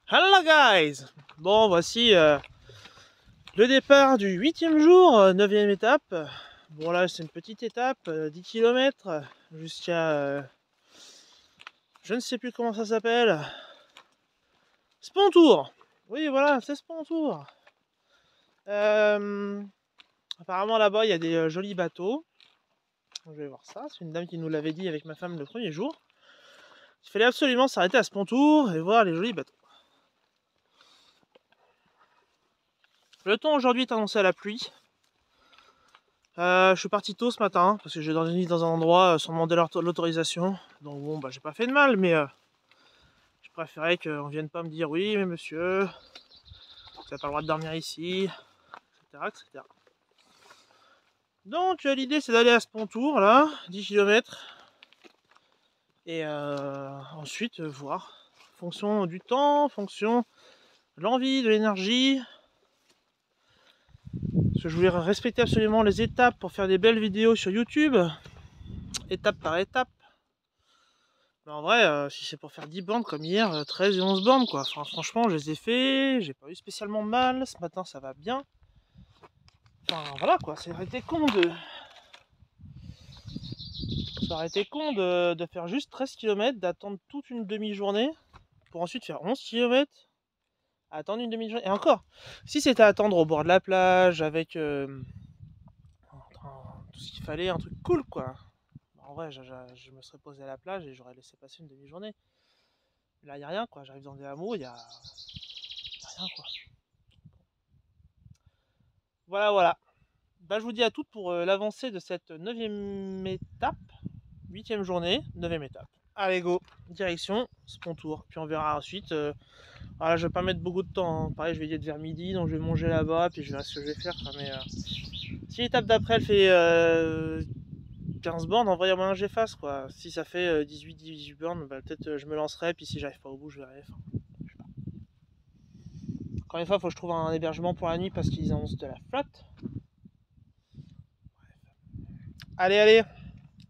Hello guys! Bon, voici le départ du 8e jour, 9e étape. Bon, là c'est une petite étape, 10 km jusqu'à... je ne sais plus comment ça s'appelle. Spontour! Oui, voilà, c'est Spontour. Apparemment là-bas il y a des jolis bateaux. Je vais voir ça, c'est une dame qui nous l'avait dit avec ma femme le premier jour. Il fallait absolument s'arrêter à Spontour et voir les jolis bateaux. Le temps aujourd'hui est annoncé à la pluie. Je suis parti tôt ce matin parce que j'ai dormi dans un endroit sans demander l'autorisation. Donc bon, bah j'ai pas fait de mal, mais je préférais qu'on vienne pas me dire oui, mais monsieur, vous n'avez pas le droit de dormir ici, etc. etc. Donc l'idée c'est d'aller à Spontour, là, 10 km, et ensuite voir, en fonction du temps, en fonction de l'envie, de l'énergie. Parce que je voulais respecter absolument les étapes pour faire des belles vidéos sur YouTube, étape par étape. Mais en vrai, si c'est pour faire 10 bornes comme hier, 13 et 11 bornes quoi. Enfin, franchement, je les ai fait, j'ai pas eu spécialement mal. Ce matin, ça va bien. Enfin, voilà quoi, ça aurait été con de. Ça aurait été con de faire juste 13 km, d'attendre toute une demi-journée pour ensuite faire 11 km, attendre une demi-journée. Et encore, si c'était à attendre au bord de la plage avec tout ce qu'il fallait, un truc cool quoi. En vrai, je me serais posé à la plage et j'aurais laissé passer une demi-journée. Là, il n'y a rien quoi. J'arrive dans des hameaux, il n'y a rien quoi. Voilà, voilà. Bah, je vous dis à toutes pour l'avancée de cette 9e étape, 8e journée, 9e étape. Allez, go, direction Spontour. Puis on verra ensuite. Voilà, je vais pas mettre beaucoup de temps. Hein. Pareil, je vais y être vers midi, donc je vais manger là-bas, puis je verrai ce que je vais faire. Mais si l'étape d'après elle fait 15 bornes, en vrai, il y a moyen que j'efface quoi. Si ça fait 18 bornes, bah, peut-être je me lancerai, puis si j'arrive pas au bout, je verrai. Enfin, je sais pas. Encore une fois, il faut que je trouve un hébergement pour la nuit parce qu'ils annoncent de la flotte. Allez, allez,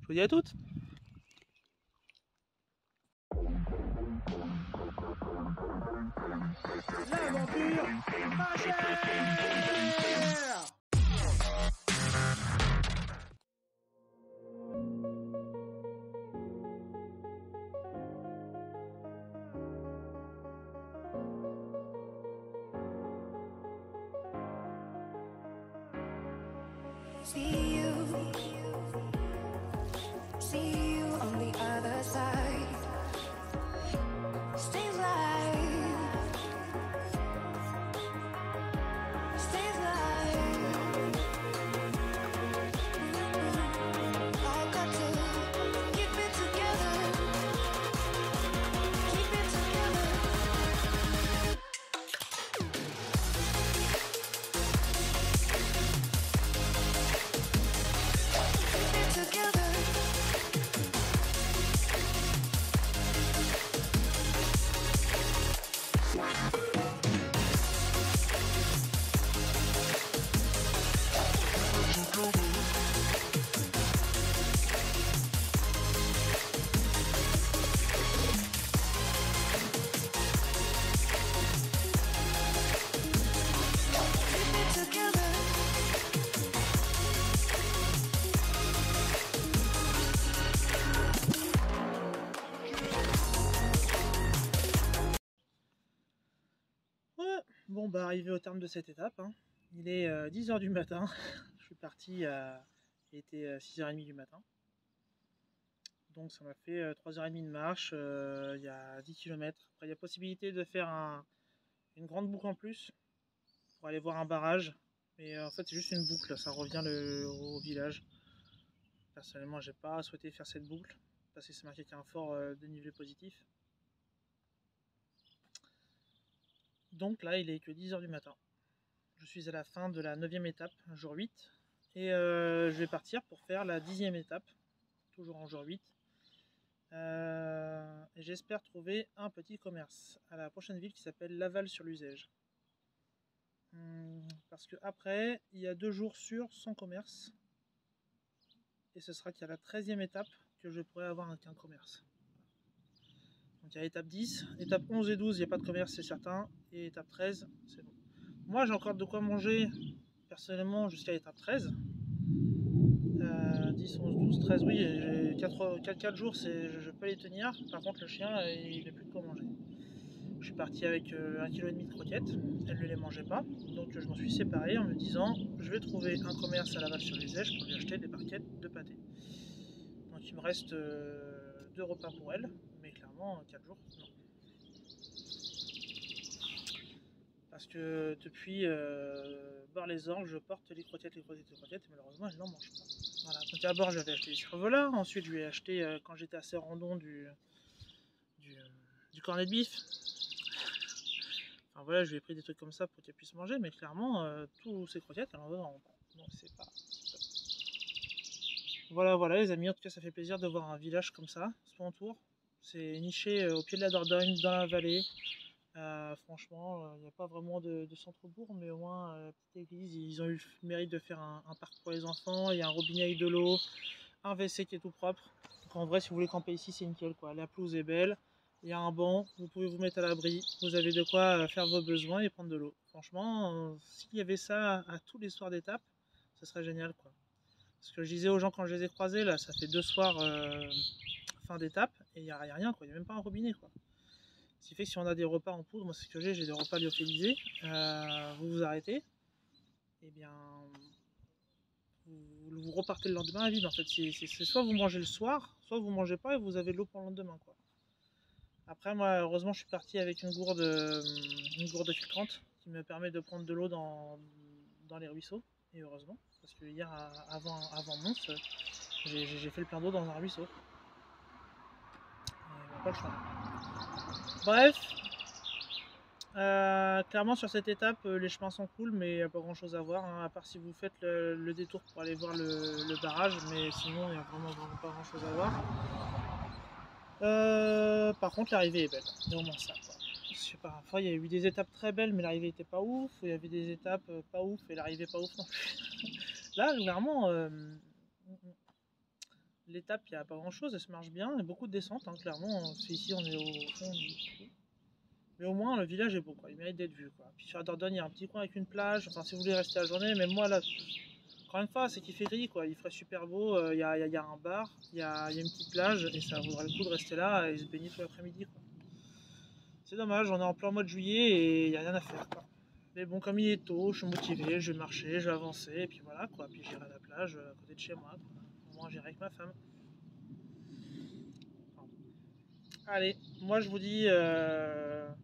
je vous dis à toutes. L'aventure pas chère. See you on the other side. Stay alive. Stay alive. I got to keep it together. Keep it together. Keep it together. Ouais, bon bah arrivé au terme de cette étape, hein. Il est 10 h du matin, je suis parti il était 6 h 30 du matin. Donc ça m'a fait 3 h 30 de marche, il y a 10 km. Après il y a possibilité de faire une grande boucle en plus pour aller voir un barrage. Mais en fait c'est juste une boucle, ça revient au village. Personnellement j'ai pas souhaité faire cette boucle parce que c'est marqué qu'il y a un fort dénivelé positif. Donc là il est que 10 h du matin. Je suis à la fin de la 9e étape, jour 8. Et je vais partir pour faire la 10e étape, toujours en jour 8. Et j'espère trouver un petit commerce à la prochaine ville qui s'appelle Laval-sur-Luzège. Parce que après, il y a 2 jours sûrs sans commerce. Et ce sera qu'à la 13e étape que je pourrai avoir un commerce. Donc il y a étape 10, étape 11 et 12, il n'y a pas de commerce, c'est certain. Et étape 13, c'est bon. Moi, j'ai encore de quoi manger, personnellement, jusqu'à l'étape 13. 10, 11, 12, 13, oui, j'ai 4 jours, je peux les tenir. Par contre, le chien, il n'a plus de quoi manger. Je suis parti avec 1,5 kg de croquettes, elle ne les mangeait pas, donc je m'en suis séparé en me disant je vais trouver un commerce à Laval-sur-les-Êches pour lui acheter des barquettes de pâté. Donc il me reste 2 repas pour elle, mais clairement 4 jours, non. Parce que depuis Bar-les-Orgues, je porte les croquettes, et malheureusement elle n'en mange pas. Voilà, donc d'abord j'avais acheté des cervelas, ensuite je lui ai acheté quand j'étais à Serrandon du cornet de bif. Enfin voilà, je lui ai pris des trucs comme ça pour qu'elle puisse manger, mais clairement, tous ces croquettes, elle en veut vraiment pas. Donc c'est pas... Voilà les amis, en tout cas ça fait plaisir de voir un village comme ça, Spontour. C'est niché au pied de la Dordogne, dans la vallée. Franchement, il n'y a pas vraiment de centre-bourg, mais au moins, petite église, ils ont eu le mérite de faire un parc pour les enfants, il y a un robinet avec de l'eau, un WC qui est tout propre. Donc en vrai, si vous voulez camper ici, c'est nickel, quoi. La pelouse est belle. Il y a un banc, vous pouvez vous mettre à l'abri, vous avez de quoi faire vos besoins et prendre de l'eau. Franchement, s'il y avait ça à tous les soirs d'étape, ce serait génial, quoi. Parce que je disais aux gens quand je les ai croisés, là, ça fait 2 soirs fin d'étape et il n'y a rien, quoi. Il n'y a même pas un robinet, quoi. Ce qui fait que si on a des repas en poudre, moi c'est ce que j'ai des repas lyophilisés, vous vous arrêtez, et bien vous repartez le lendemain à vide en fait. C'est soit vous mangez le soir, soit vous mangez pas et vous avez de l'eau pour le lendemain, quoi. Après moi heureusement je suis parti avec une gourde filtrante qui me permet de prendre de l'eau dans les ruisseaux, et heureusement, parce que hier avant Mons, j'ai fait le plein d'eau dans un ruisseau. Pas le choix. Bref, clairement sur cette étape les chemins sont cool, mais il n'y a pas grand chose à voir, hein, à part si vous faites le détour pour aller voir le barrage, mais sinon il n'y a vraiment pas grand chose à voir. Par contre l'arrivée est belle, c'est au moins ça, quoi. Je sais pas, parfois il y a eu des étapes très belles mais l'arrivée était pas ouf, il y avait des étapes pas ouf et l'arrivée pas ouf non plus. Là clairement l'étape il n'y a pas grand chose, elle se marche bien, il y a beaucoup de descentes, hein, clairement, ici on est au fond du trou. Mais au moins le village est beau, quoi. Il mérite d'être vu, quoi. Puis sur la Dordogne il y a un petit coin avec une plage, enfin si vous voulez rester la journée, même moi là, encore une fois c'est qu'il fait gris, quoi. Il ferait super beau, il y a un bar, il y a une petite plage et ça vaudrait le coup de rester là et se baigner tout l'après-midi, quoi. C'est dommage, on est en plein mois de juillet et il n'y a rien à faire, quoi. Mais bon, comme il est tôt, je suis motivé, je vais marcher, je vais avancer et puis voilà, quoi. Puis j'irai à la plage à côté de chez moi, quoi. Au moins j'irai avec ma femme. Allez, moi je vous dis à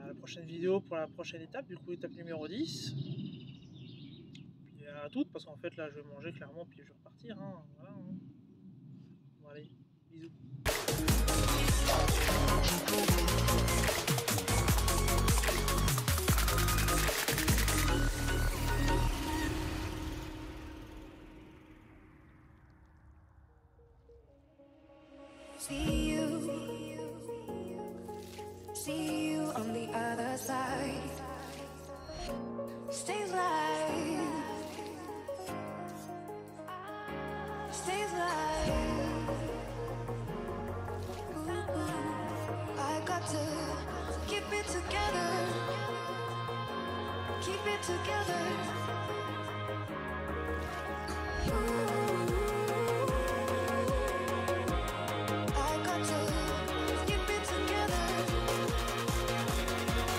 la prochaine vidéo pour la prochaine étape, du coup étape numéro 10. Puis à toutes, parce qu'en fait là je vais manger clairement, puis je vais repartir, hein, voilà, hein. Bon allez, bisous. See you on the other side. Stay alive. Stay alive. I got to keep it together. Keep it together. I got to keep it together.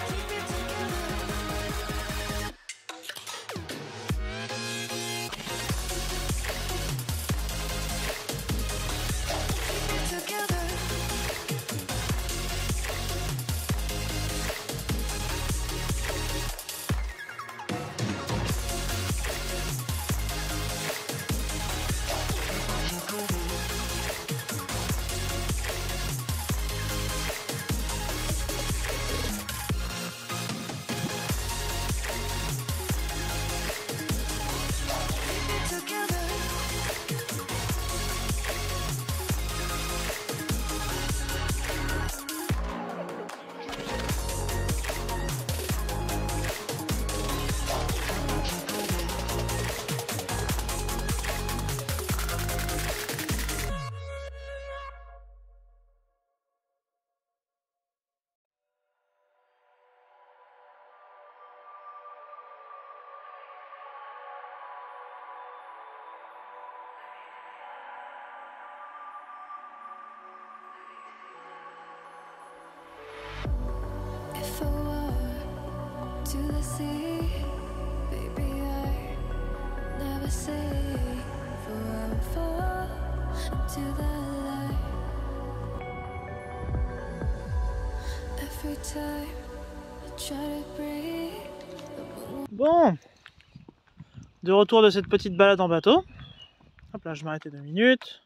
Keep it together. Keep it together. into the sea. Baby, I never say for I will fall into the light. Every time I try to breathe, the moon. Bon, de retour de cette petite balade en bateau. Hop là, je m'arrêtais 2 minutes.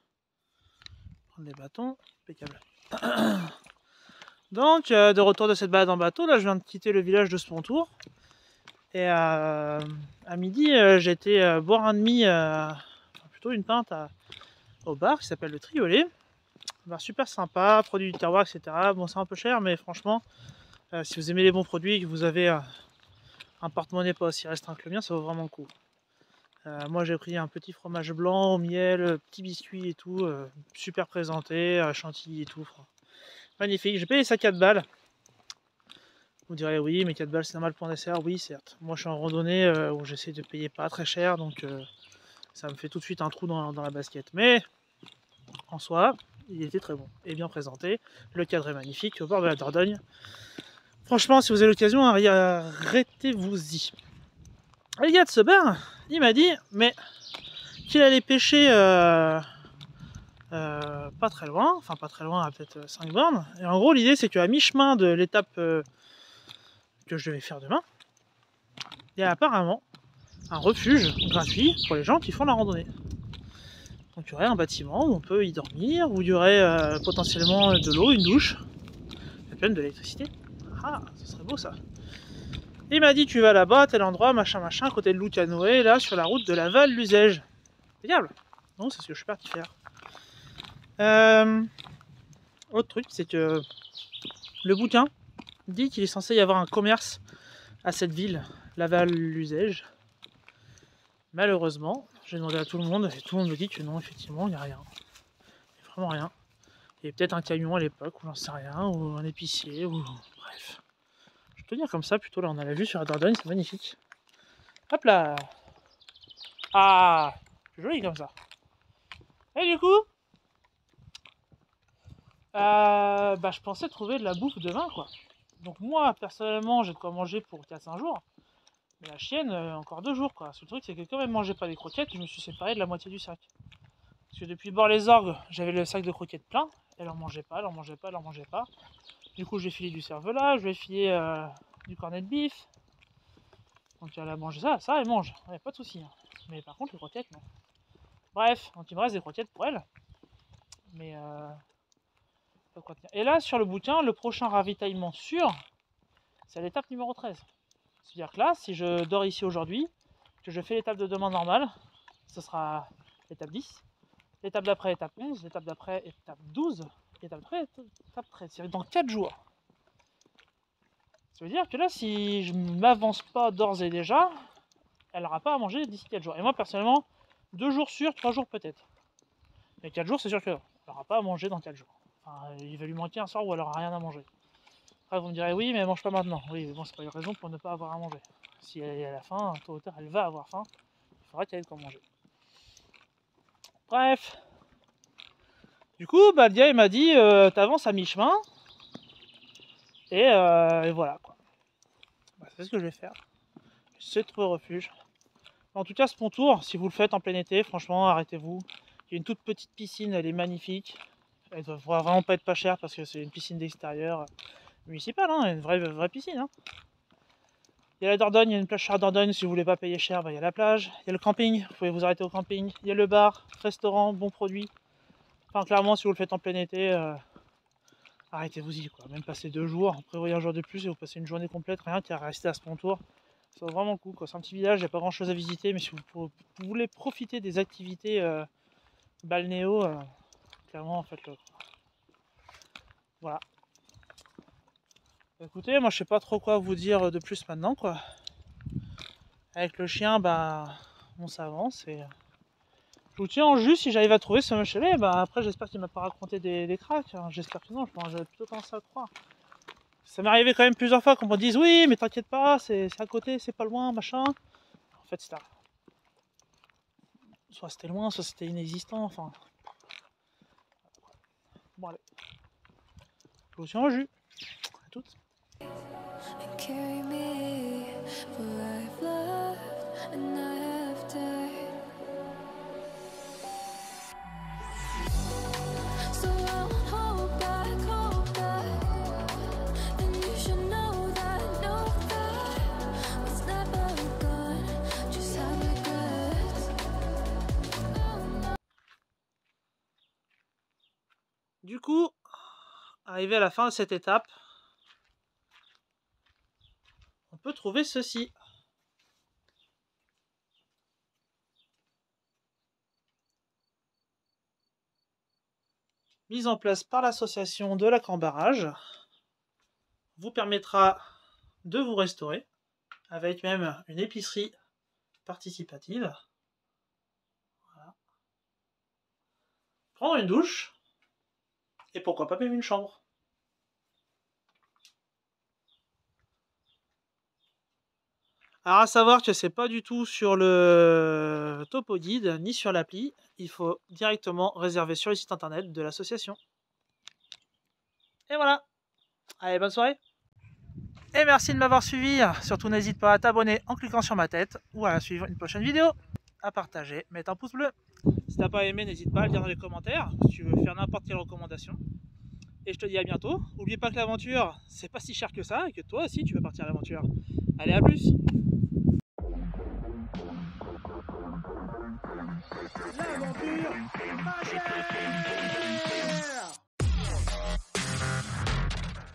Prendre les bâtons, impeccable. Donc, de retour de cette balade en bateau, là je viens de quitter le village de Spontour. Et à midi, j'ai été boire un demi, plutôt une pinte au bar qui s'appelle le Triolet. Un bar super sympa, produit du terroir, etc. Bon, c'est un peu cher, mais franchement, si vous aimez les bons produits et que vous avez un porte-monnaie pas aussi restreint que le mien, ça vaut vraiment le coup. Moi j'ai pris un petit fromage blanc au miel, petit biscuit et tout, super présenté, chantilly et tout. Magnifique, j'ai payé ça 4 balles. Vous direz oui, mais 4 balles c'est normal pour un dessert. Oui, certes. Moi je suis en randonnée où j'essaie de payer pas très cher, donc ça me fait tout de suite un trou dans la basket. Mais en soi, il était très bon et bien présenté. Le cadre est magnifique au bord de la Dordogne. Franchement, si vous avez l'occasion, arrêtez-vous-y. Le gars de ce bar, il m'a dit mais qu'il allait pêcher pas très loin, enfin pas très loin, à peut-être 5 bornes. Et en gros, l'idée c'est qu'à mi-chemin de l'étape que je devais faire demain, il y a apparemment un refuge gratuit pour les gens qui font la randonnée. Donc il y aurait un bâtiment où on peut y dormir, où il y aurait potentiellement de l'eau, une douche, et même de l'électricité. Ah, ce serait beau ça. Il m'a dit tu vas là-bas, à tel endroit, machin machin, à côté de Loucanoë, là sur la route de Laval-Luzège. Regarde. Non, c'est ce que je suis parti faire. Autre truc, c'est que le bouquin dit qu'il est censé y avoir un commerce à cette ville, Laval-Luzège. Malheureusement, j'ai demandé à tout le monde et tout le monde me dit que non, effectivement, il n'y a rien. Il n'y a vraiment rien. Il y avait peut-être un camion à l'époque, ou j'en sais rien, ou un épicier, ou bref. Je vais te dire comme ça, plutôt là on a la vue sur la Dordogne, c'est magnifique. Hop là. Ah, c'est joli comme ça. Et du coup, je pensais trouver de la bouffe demain, quoi. Donc moi, personnellement, j'ai de quoi manger pour 4-5 jours. Mais la chienne, encore 2 jours, quoi. Le truc, c'est que quand elle mangeait pas les croquettes, je me suis séparé de la moitié du sac. Parce que depuis Bord-les-Orgues, j'avais le sac de croquettes plein. Elle en mangeait pas, elle en mangeait pas, elle en mangeait pas. Du coup, j'ai filé du cervelas, je lui ai filé du cornet de bif. Donc elle a mangé ça, elle mange, ouais, pas de soucis. Hein. Mais par contre, les croquettes, non. Bref, donc il me reste des croquettes pour elle. Mais pas de quoi tenir. Et là, sur le bouquin, le prochain ravitaillement sûr, c'est à l'étape numéro 13. C'est-à-dire que là, si je dors ici aujourd'hui, que je fais l'étape de demain normale, ce sera l'étape 10. L'étape d'après, étape 11, l'étape d'après, étape 12, l'étape d'après, étape 13. C'est dans 4 jours. Ça veut dire que là, si je ne m'avance pas d'ores et déjà, elle n'aura pas à manger d'ici 4 jours. Et moi, personnellement, 2 jours sûrs, 3 jours peut-être. Mais 4 jours, c'est sûr qu'elle n'aura pas à manger dans 4 jours. Enfin, il va lui manquer un soir où elle n'aura rien à manger. Après, vous me direz, oui, mais elle mange pas maintenant. Oui, mais bon, c'est pas une raison pour ne pas avoir à manger. Si elle est à la faim, tôt ou tard, elle va avoir faim. Il faudra qu'elle ait de quoi manger. Bref. Du coup, le gars il m'a dit t'avances à mi-chemin et voilà quoi. C'est ce que je vais faire. J'essaie de trouver refuge. En tout cas, ce Spontour, si vous le faites en plein été, franchement, arrêtez-vous. Il y a une toute petite piscine, elle est magnifique. Elle ne devrait vraiment pas être pas chère parce que c'est une piscine d'extérieur municipale, hein, une vraie piscine. Hein. Il y a la Dordogne, il y a une plage sur la Dordogne, si vous voulez pas payer cher, il y a la plage. Il y a le camping, vous pouvez vous arrêter au camping. Il y a le bar, restaurant, bons produits. Enfin, clairement, si vous le faites en plein été, arrêtez-vous-y, quoi. Même passer 2 jours, prévoyez un jour de plus et vous passez une journée complète, rien qu'à rester à Spontour. Ça vaut vraiment le coup, quoi. C'est un petit village, il n'y a pas grand-chose à visiter, mais si vous voulez profiter des activités balnéo, clairement, faites-le. Voilà. Écoutez, moi je sais pas trop quoi vous dire de plus maintenant, quoi. Avec le chien, on s'avance et je vous tiens en jus si j'arrive à trouver ce Michelet. Après, j'espère qu'il m'a pas raconté des cracks. Hein. J'espère que non, j'avais plutôt tendance à le croire. Ça m'est arrivé quand même plusieurs fois qu'on me dise oui, mais t'inquiète pas, c'est à côté, c'est pas loin, machin. En fait, soit c'était loin, soit c'était inexistant. Enfin, bon, allez. Je vous tiens en jus. À toutes. Carry me coup, arrivé à la fin de cette étape, on peut trouver ceci. Mise en place par l'association de Lacan Barrage, vous permettra de vous restaurer, avec même une épicerie participative. Voilà. Prendre une douche, et pourquoi pas même une chambre. Alors à savoir que c'est pas du tout sur le topo guide ni sur l'appli, il faut directement réserver sur le site internet de l'association. Et voilà. Allez, bonne soirée. Et merci de m'avoir suivi. Surtout n'hésite pas à t'abonner en cliquant sur ma tête ou à suivre une prochaine vidéo, à partager, mettre un pouce bleu. Si t'as pas aimé, n'hésite pas à le dire dans les commentaires si tu veux faire n'importe quelle recommandation. Et je te dis à bientôt. N'oublie pas que l'aventure, c'est pas si cher que ça et que toi aussi tu veux partir à l'aventure. Allez, à plus. L'aventure pas chère.